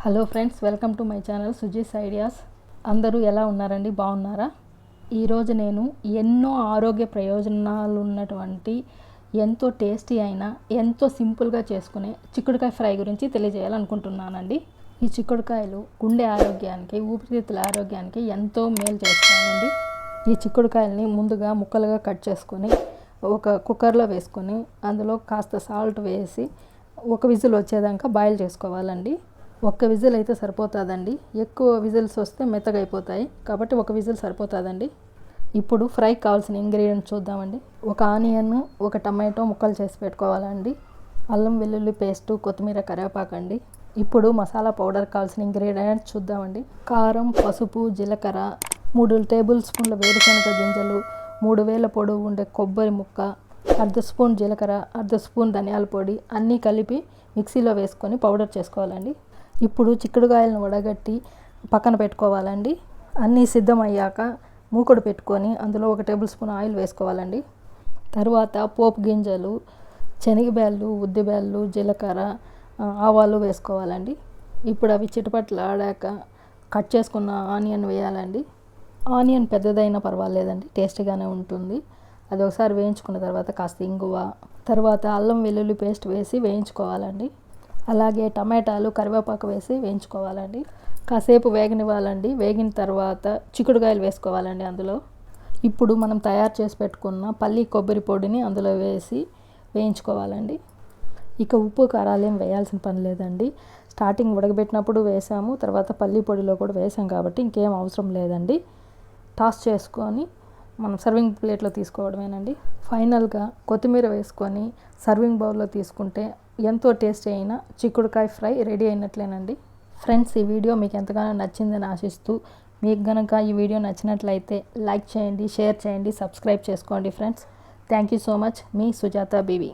Hello friends, welcome to my channel Suji's ideas. అందరూ ఎలా ఉన్నారండి? బాగున్నారా? ఈరోజు నేను ఎన్నో ఆరోగ్య ప్రయోజనాలు ఉన్నటువంటి ఎంతో టేస్టీ అయినా ఎంతో సింపుల్గా చేసుకునే చిక్కుడుకాయ ఫ్రై గురించి తెలియజేయాలనుకుంటున్నానండి. ఈ చిక్కుడుకాయలు గుండె ఆరోగ్యానికి, ఊపిరితిత్తుల ఆరోగ్యానికి ఎంతో మేలు చేస్తాయండి. ఈ చిక్కుడుకాయలని ముందుగా ముక్కలుగా కట్ చేసుకొని ఒక కుక్కర్లో వేసుకొని అందులో కాస్త సాల్ట్ వేసి ఒక విజిల్ వచ్చేదాకా బాయిల్ చేసుకోవాలండి. ఒక్క విజిల్ అయితే సరిపోతుందండి. ఎక్కువ విజిల్స్ వస్తే మెత్తగా అయిపోతాయి, కాబట్టి ఒక విజిల్ సరిపోతుందండి. ఇప్పుడు ఫ్రైకి కావాల్సిన ఇంగ్రీడియంట్స్ చూద్దామండి. ఒక ఆనియన్, ఒక టమాటో ముక్కలు చేసి పెట్టుకోవాలండి. అల్లం వెల్లుల్లి పేస్టు, కొత్తిమీర, కరివేపాకు అండి. ఇప్పుడు మసాలా పౌడర్ కావాల్సిన ఇంగ్రీడియంట్స్ చూద్దామండి. కారం, పసుపు, జీలకర్ర, 3 టేబుల్ స్పూన్ల వేరుశనగ గింజలు, 3 వేల పొడవు ఉండే కొబ్బరి ముక్క, 1/2 స్పూన్ జీలకర్ర, 1/2 స్పూన్ ధనియాల పొడి అన్నీ కలిపి మిక్సీలో వేసుకొని పౌడర్ చేసుకోవాలండి. ఇప్పుడు చిక్కుడుకాయలను వడగట్టి పక్కన పెట్టుకోవాలండి. అన్నీ సిద్ధమయ్యాక మూకుడు పెట్టుకొని అందులో 1 టేబుల్ స్పూన్ ఆయిల్ వేసుకోవాలండి. తర్వాత పోపు గింజలు, శనగబ్యాళ్ళు, ఉద్దిబ్యాళ్ళు, జీలకర్ర, ఆవాలు వేసుకోవాలండి. ఇప్పుడు అవి చిటపట్లాడాక కట్ చేసుకున్న ఆనియన్ వేయాలండి. ఆనియన్ పెద్దదైనా పర్వాలేదండి, టేస్టీగానే ఉంటుంది. అది ఒకసారి వేయించుకున్న తర్వాత కాస్త ఇంగువ, తర్వాత అల్లం వెల్లుల్లి పేస్ట్ వేసి వేయించుకోవాలండి. అలాగే టమాటాలు, కరివేపాకు వేసి వేయించుకోవాలండి. కాసేపు వేగనివ్వాలండి. వేగిన తర్వాత చిక్కుడుకాయలు వేసుకోవాలండి అందులో. ఇప్పుడు మనం తయారు చేసి పెట్టుకున్న పల్లి కొబ్బరి పొడిని అందులో వేసి వేయించుకోవాలండి. ఇక ఉప్పు కారాలు ఏం వేయాల్సిన పని లేదండి. స్టార్టింగ్ ఉడకబెట్టినప్పుడు వేసాము, తర్వాత పల్లి పొడిలో కూడా వేసాం కాబట్టి ఇంకేం అవసరం లేదండి. టాస్ చేసుకొని మనం సర్వింగ్ ప్లేట్లో తీసుకోవడమేనండి. ఫైనల్గా కొత్తిమీర వేసుకొని సర్వింగ్ బౌల్లో తీసుకుంటే ఎంతో టేస్టీ అయిన చిక్కుడుకాయ ఫ్రై రెడీ అయినట్లేనండి. ఫ్రెండ్స్, ఈ వీడియో మీకు ఎంతగానో నచ్చిందని ఆశిస్తూ, మీకు కనుక ఈ వీడియో నచ్చినట్లయితే లైక్ చేయండి, షేర్ చేయండి, సబ్స్క్రైబ్ చేసుకోండి friends. Thank you so much. మీ సుజాత బీవీ.